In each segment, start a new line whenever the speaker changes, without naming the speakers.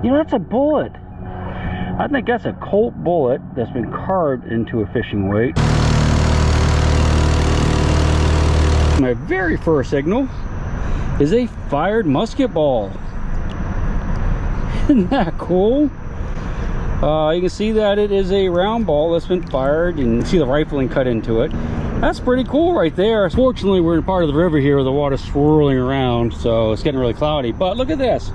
You know, that's a bullet. I think that's a Colt bullet that's been carved into a fishing weight. My very first signal is a fired musket ball. Isn't that cool? You can see that it is a round ball that's been fired. You can see the rifling cut into it. That's pretty cool right there. Fortunately, we're in part of the river here where the water's swirling around, so it's getting really cloudy. But look at this.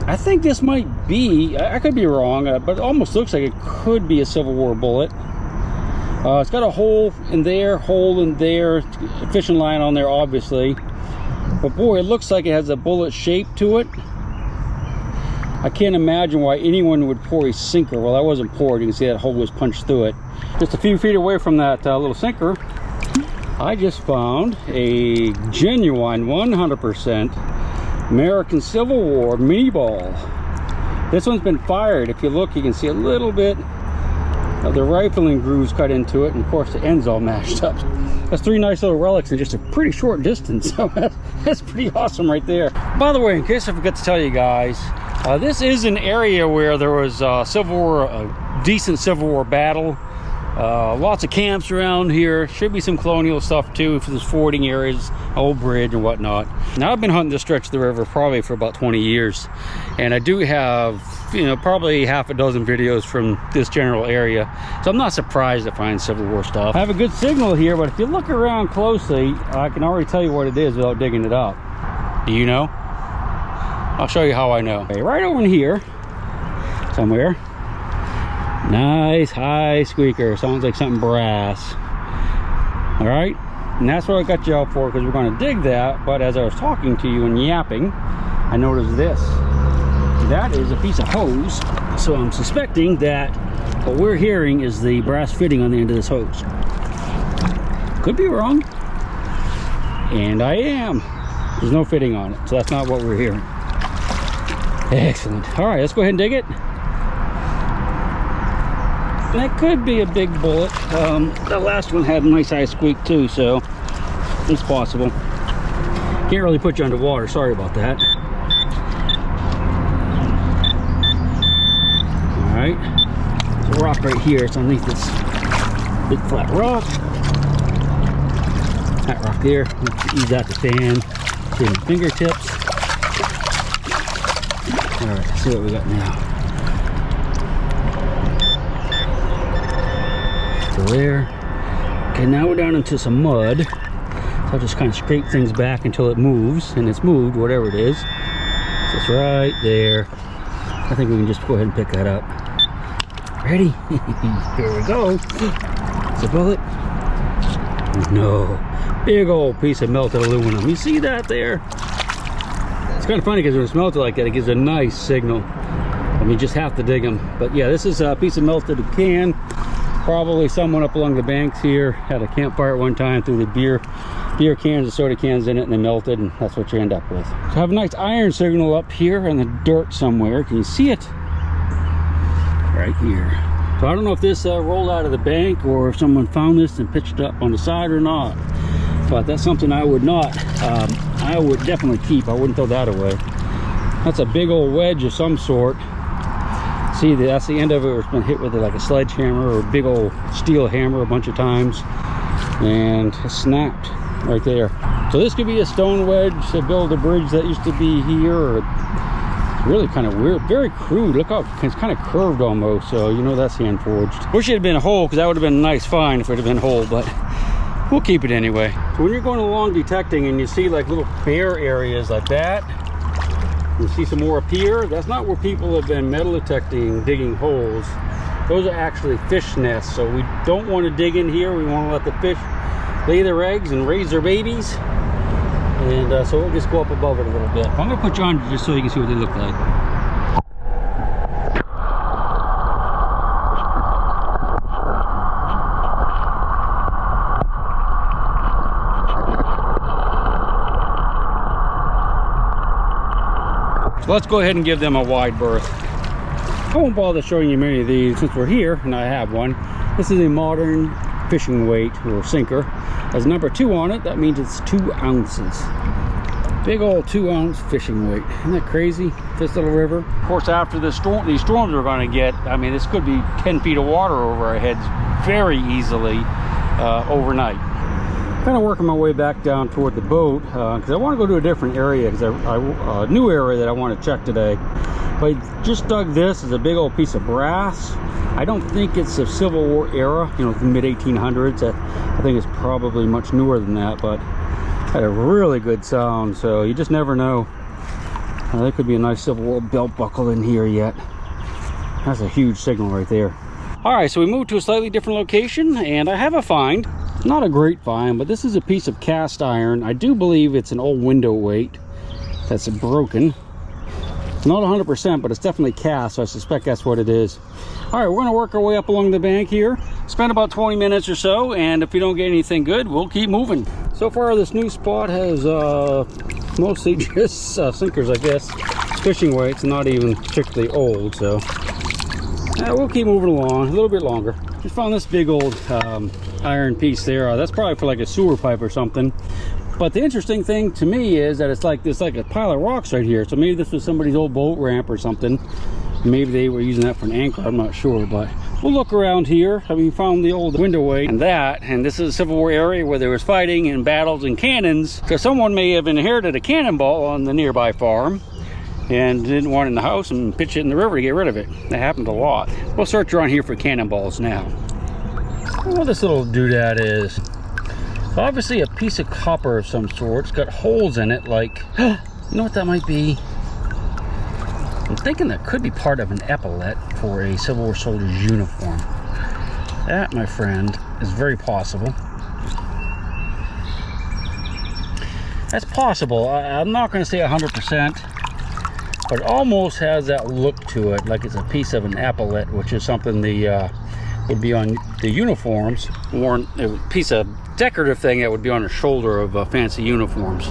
I think this might be, I could be wrong, but it almost looks like it could be a Civil War bullet. It's got a hole in there, fishing line on there, obviously. But boy, it looks like it has a bullet shape to it. I can't imagine why anyone would pour a sinker. Well, that wasn't poured. You can see that hole was punched through it. Just a few feet away from that little sinker, I just found a genuine 100% American Civil War mini ball. This one's been fired. If you look, you can see a little bit of the rifling grooves cut into it, and of course the end's all mashed up. That's 3 nice little relics in just a pretty short distance, so that's pretty awesome right there. By the way, in case I forgot to tell you guys, this is an area where there was a decent Civil War battle. Lots of camps around here. Should be some colonial stuff too for those fording areas, old bridge and whatnot. Now I've been hunting this stretch of the river probably for about 20 years, and I do have, you know, probably half a dozen videos from this general area, so I'm not surprised to find Civil War stuff. I have a good signal here, but if you look around closely, I can already tell you what it is without digging it up. Do you know? I'll show you how I know. Okay, right over in here somewhere. Nice high squeaker. Sounds like something brass. All right, and that's what I got you out for, because we're going to dig that. But as I was talking to you and yapping, I noticed this. That is a piece of hose. So I'm suspecting that what we're hearing is the brass fitting on the end of this hose. Could be wrong, and I am. There's no fitting on it, so that's not what we're hearing. Excellent. All right, let's go ahead and dig it. That could be a big bullet. The last one had a nice high squeak too, so it's possible. Can't really put you underwater, sorry about that. All right, there's a rock right here. It's underneath this big flat rock. That rock there, use that to fan. See my fingertips. All right, let's see what we got now. There. Okay, now we're down into some mud. So I'll just kind of scrape things back until it moves, and it's moved, whatever it is. So it's right there. I think we can just go ahead and pick that up. Ready? Here we go. It's a bullet. No. Big old piece of melted aluminum. You see that there? It's kind of funny because when it's melted like that, it gives a nice signal. I mean, you just have to dig them. But yeah, this is a piece of melted can. Probably someone up along the banks here had a campfire at one time, threw the beer cans and soda cans in it, and they melted, and that's what you end up with. So I have a nice iron signal up here in the dirt somewhere. Can you see it? Right here. So I don't know if this rolled out of the bank or if someone found this and pitched it up on the side or not, but that's something I would not, I would definitely keep. I wouldn't throw that away. That's a big old wedge of some sort. See, that's the end of it, where it's been hit with like a sledgehammer or a big old steel hammer a bunch of times, and it snapped right there. So this could be a stone wedge to build a bridge that used to be here, or it's really kind of weird, very crude. Look how it's kind of curved almost, so you know that's hand forged. Wish it had been a hole, because that would have been a nice find if it had been whole, but we'll keep it anyway. So when you're going along detecting and you see like little bare areas like that, you see some more up here. That's not where people have been metal detecting, digging holes. Those are actually fish nests, so we don't want to dig in here. We want to let the fish lay their eggs and raise their babies, and so we'll just go up above it a little bit. I'm going to put you on just so you can see what they look like. Let's go ahead and give them a wide berth. I won't bother showing you many of these since we're here, and I have one. This is a modern fishing weight or sinker. Has number 2 on it. That means it's 2 ounces. Big old 2-ounce fishing weight. Isn't that crazy? This little river. Of course, after the storm, these storms we're going to get, I mean, this could be 10 feet of water over our heads very easily overnight. Kind of working my way back down toward the boat because I want to go to a different area, because a new area that I want to check today. But I just dug this as a big old piece of brass. I don't think it's a Civil War era, you know, the mid 1800s. I think it's probably much newer than that, but had a really good sound, so you just never know. There could be a nice Civil War belt buckle in here yet. That's a huge signal right there. All right, so we moved to a slightly different location, and I have a find. Not a great find, but this is a piece of cast iron. I do believe it's an old window weight that's broken. Not 100%, but it's definitely cast, so I suspect that's what it is. All right, we're gonna work our way up along the bank here. Spend about 20 minutes or so, and if we don't get anything good, we'll keep moving. So far, this new spot has mostly just sinkers, I guess. Fishing weights, not even particularly old, so we'll keep moving along a little bit longer. Just found this big old iron piece there. That's probably for like a sewer pipe or something. But the interesting thing to me is that it's like a pile of rocks right here. So maybe this was somebody's old boat ramp or something. Maybe they were using that for an anchor, I'm not sure, but we'll look around here. I mean, we found the old window weight and that, and this is a Civil War area where there was fighting and battles and cannons, because someone may have inherited a cannonball on the nearby farm and didn't want it in the house and pitch it in the river to get rid of it. That happened a lot. We'll search around here for cannonballs now. I don't know what this little doodad is. So obviously a piece of copper of some sort. It's got holes in it, like, you know what that might be? I'm thinking that could be part of an epaulette for a Civil War soldier's uniform. That, my friend, is very possible. That's possible. I'm not going to say 100%, but it almost has that look to it, like it's a piece of an epaulette, which is something the would be on the uniforms, worn, a piece of decorative thing that would be on the shoulder of fancy uniforms,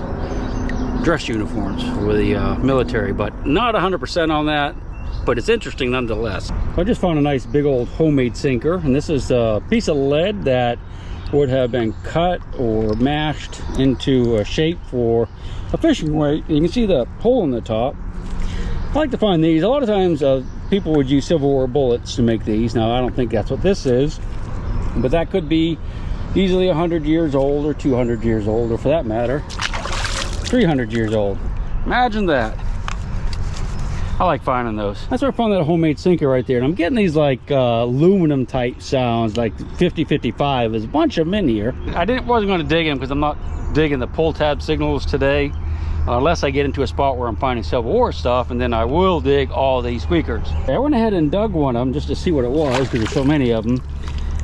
dress uniforms for the military, but not 100% on that, but it's interesting nonetheless. I just found a nice big old homemade sinker, and this is a piece of lead that would have been cut or mashed into a shape for a fishing weight. You can see the hole in the top. I like to find these. A lot of times people would use Civil War bullets to make these. Now, I don't think that's what this is, but that could be easily 100 years old or 200 years old, or for that matter, 300 years old. Imagine that. I like finding those. That's where I found that homemade sinker right there. And I'm getting these like aluminum type sounds, like 50-55. There's a bunch of them in here. Wasn't going to dig them because I'm not digging the pull tab signals today, unless I get into a spot where I'm finding Civil War stuff, and then I will dig all these squeakers. I went ahead and dug one of them just to see what it was, because there's so many of them.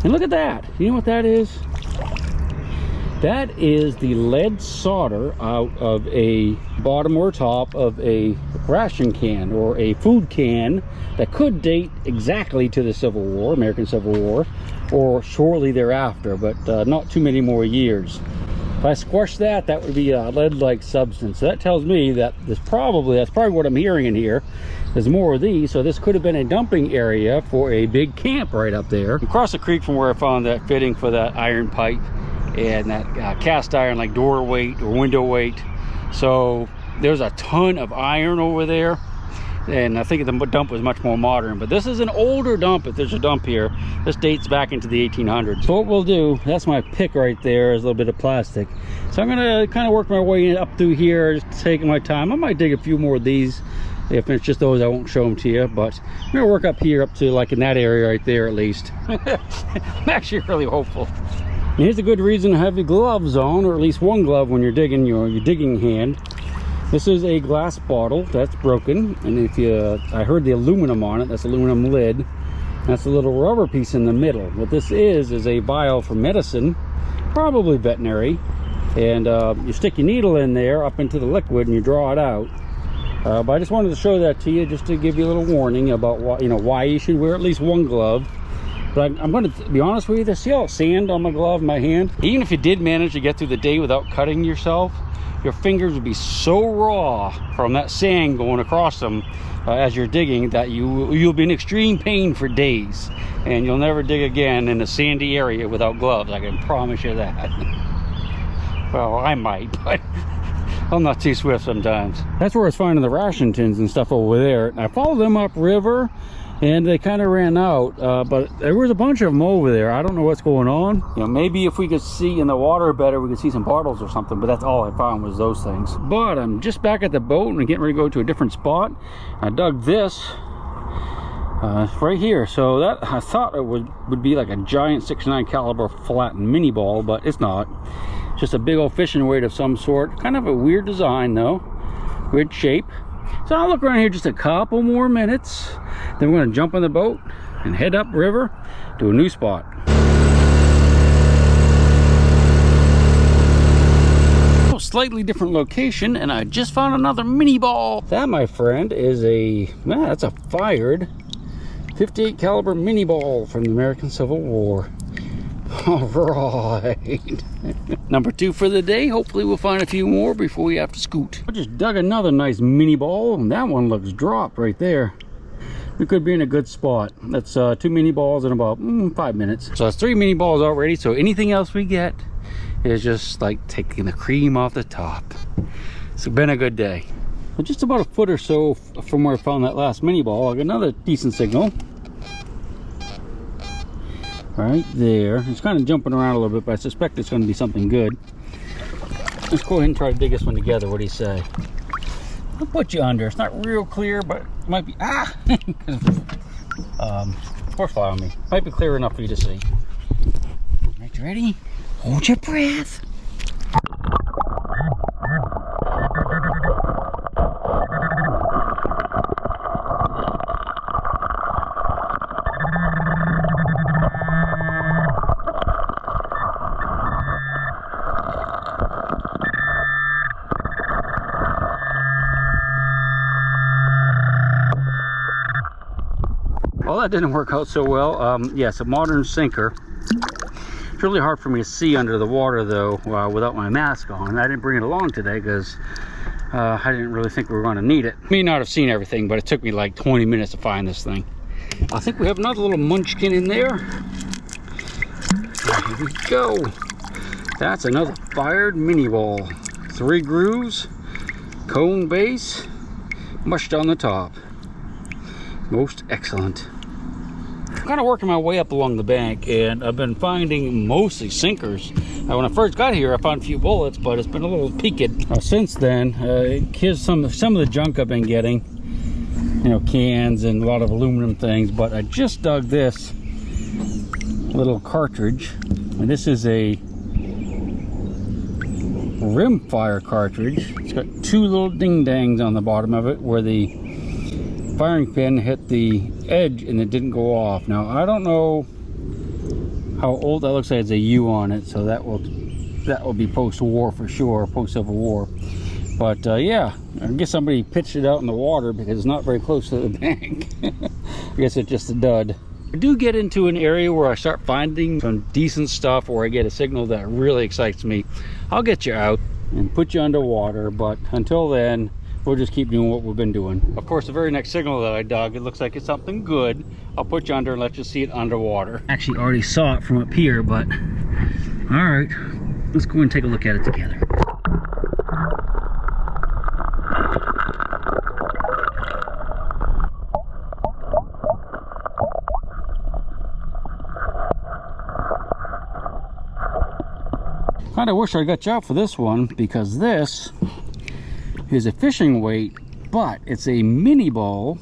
And look at that. You know what that is? That is the lead solder out of a bottom or top of a ration can or a food can that could date exactly to the Civil War, American Civil War, or shortly thereafter, but not too many more years. If I squash that, that would be a lead-like substance. So that tells me that that's probably what I'm hearing in here. There's more of these, so this could have been a dumping area for a big camp right up there. Across the creek from where I found that fitting for that iron pipe and that cast iron, like door weight or window weight. So there's a ton of iron over there, and I think the dump was much more modern, but this is an older dump. If there's a dump here, this dates back into the 1800s. So what we'll do, that's my pick right there, is a little bit of plastic. So I'm gonna kind of work my way up through here, just taking my time. I might dig a few more of these. If it's just those, I won't show them to you, but I'm gonna work up here, up to like in that area right there at least. I'm actually really hopeful. And here's a good reason to have your gloves on, or at least one glove when you're digging your digging hand. This is a glass bottle that's broken, and if you, I heard the aluminum on it, that's aluminum lid. That's a little rubber piece in the middle. What this is a vial for medicine, probably veterinary, and you stick your needle in there up into the liquid and you draw it out. But I just wanted to show that to you, just to give you a little warning about why you should wear at least one glove. But I'm going to be honest with you, see all the sand on my glove, my hand? Even if you did manage to get through the day without cutting yourself, your fingers would be so raw from that sand going across them as you're digging that you'll be in extreme pain for days. And you'll never dig again in a sandy area without gloves, I can promise you that. Well, I might, but I'm not too swift sometimes. That's where I was finding the ration tins and stuff over there. And I followed them upriver, and they kind of ran out. But there was a bunch of them over there. I don't know what's going on. You know, maybe if we could see in the water better, we could see some bottles or something. But that's all I found was those things. But I'm just back at the boat and getting ready to go to a different spot. I dug this right here. So that I thought it would be like a giant 6.9 caliber flattened mini ball, but it's not. Just a big old fishing weight of some sort. Kind of a weird design though, weird shape. So I'll look around here just a couple more minutes, then we're going to jump on the boat and head up river to a new spot. Slightly different location, and I just found another mini ball. That, my friend, is that's a fired 58 caliber mini ball from the American Civil War. All right. Number 2 for the day. Hopefully we'll find a few more before we have to scoot. I just dug another nice mini ball, and that one looks dropped right there. We could be in a good spot. That's 2 mini balls in about 5 minutes. So that's 3 mini balls already. So anything else we get is just like taking the cream off the top. It's been a good day. But just about a foot or so from where I found that last mini ball, I got another decent signal. Right there. It's kind of jumping around a little bit, but I suspect it's going to be something good. Let's go ahead and try to dig this one together. What do you say? I'll put you under. It's not real clear, but it might be horsefly on me. Might be clear enough for you to see. Right, you ready? Hold your breath. Well, that didn't work out so well. Yes, a modern sinker. It's really hard for me to see under the water though without my mask on. I didn't bring it along today because I didn't really think we were going to need it. May not have seen everything, but it took me like 20 minutes to find this thing. I think we have another little munchkin in there. Here we go. That's another fired mini ball. 3 grooves, cone base, mushed on the top. Most excellent. I'm kind of working my way up along the bank, and I've been finding mostly sinkers. When I first got here, I found a few bullets, but it's been a little peaked. Since then, here's some of the junk I've been getting. You know, cans and a lot of aluminum things. But I just dug this little cartridge, and this is a rimfire cartridge. It's got 2 little ding-dangs on the bottom of it where the firing pin hit the edge and it didn't go off. Now I don't know how old that looks like. It's a U on it, so that will be post-war for sure, post-Civil War. But yeah, I guess somebody pitched it out in the water because it's not very close to the bank. I guess it's just a dud. I do get into an area where I start finding some decent stuff, or I get a signal that really excites me. I'll get you out and put you underwater, but until then, we'll just keep doing what we've been doing. Of course, the very next signal that I dug, it looks like it's something good. I'll put you under and let you see it underwater. Actually already saw it from up here, but all right, let's go and take a look at it together. Kind of wish I got you out for this one, because this is a fishing weight, but it's a mini ball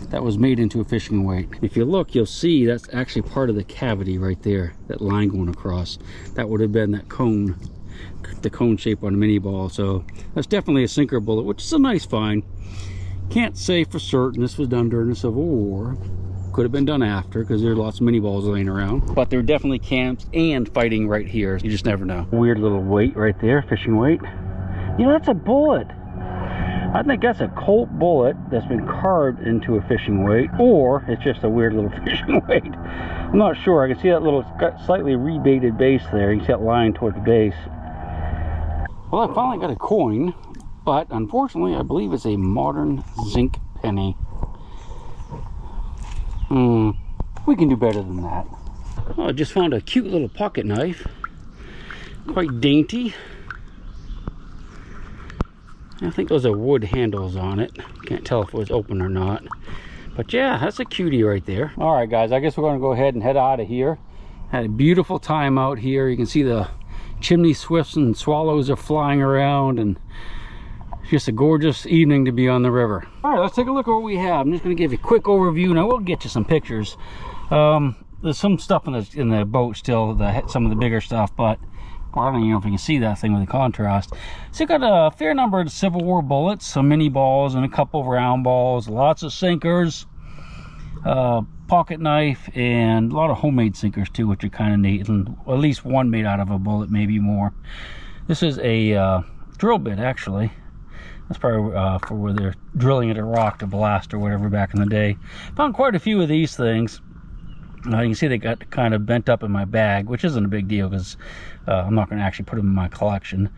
that was made into a fishing weight. If you look, you'll see that's actually part of the cavity right there, that line going across. That would have been that cone, the cone shape on a mini ball. So that's definitely a sinker bullet, which is a nice find. Can't say for certain this was done during the Civil War. Could have been done after, because there are lots of mini balls laying around. But there are definitely camps and fighting right here. You just never know. Weird little weight right there, fishing weight. You know, that's a bullet. I think that's a Colt bullet that's been carved into a fishing weight, or it's just a weird little fishing weight. I'm not sure. I can see that little slightly rebated base there. You can see that line toward the base. Well, I finally got a coin, but unfortunately, I believe it's a modern zinc penny. We can do better than that. Oh, I just found a cute little pocket knife. Quite dainty. I think those are wood handles on it. Can't tell if it was open or not. But yeah, that's a cutie right there. All right, guys, I guess we're going to go ahead and head out of here. Had a beautiful time out here. You can see the chimney swifts and swallows are flying around, and just a gorgeous evening to be on the river. All right, let's take a look at what we have. I'm just going to give you a quick overview, and I will get you some pictures. There's some stuff in the boat still, some of the bigger stuff, but well, I don't even know if you can see that thing with the contrast. So you got a fair number of Civil War bullets, some mini balls and a couple of round balls, lots of sinkers, pocket knife, and a lot of homemade sinkers too, which are kind of neat, and at least one made out of a bullet, maybe more. This is a drill bit, actually. That's probably for where they're drilling at a rock to blast or whatever back in the day. Found quite a few of these things. You can see they got kind of bent up in my bag, which isn't a big deal because I'm not going to actually put them in my collection.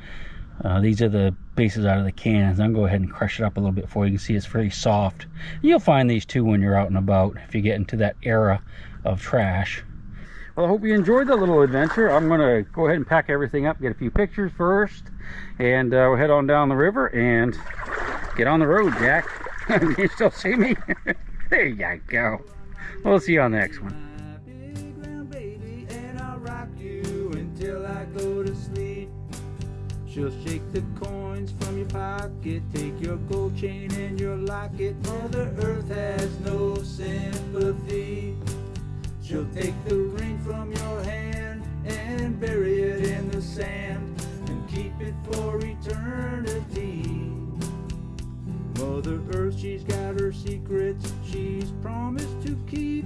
These are the bases out of the cannons. I'm going to go ahead and crush it up a little bit for you. You can see it's very soft. You'll find these too when you're out and about if you get into that era of trash. Well, I hope you enjoyed the little adventure. I'm going to go ahead and pack everything up, get a few pictures first, and we'll head on down the river and get on the road, Jack. Can you still see me? There you go. We'll see you on the next one.
She'll shake the coins from your pocket, take your gold chain and your locket. Mother Earth has no sympathy. She'll take the ring from your hand and bury it in the sand and keep it for eternity. Mother Earth, she's got her secrets she's promised to keep,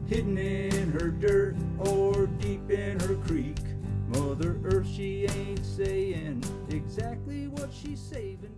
hidden in her dirt or deep in her creek. Mother Earth, she ain't saying exactly what she's saving.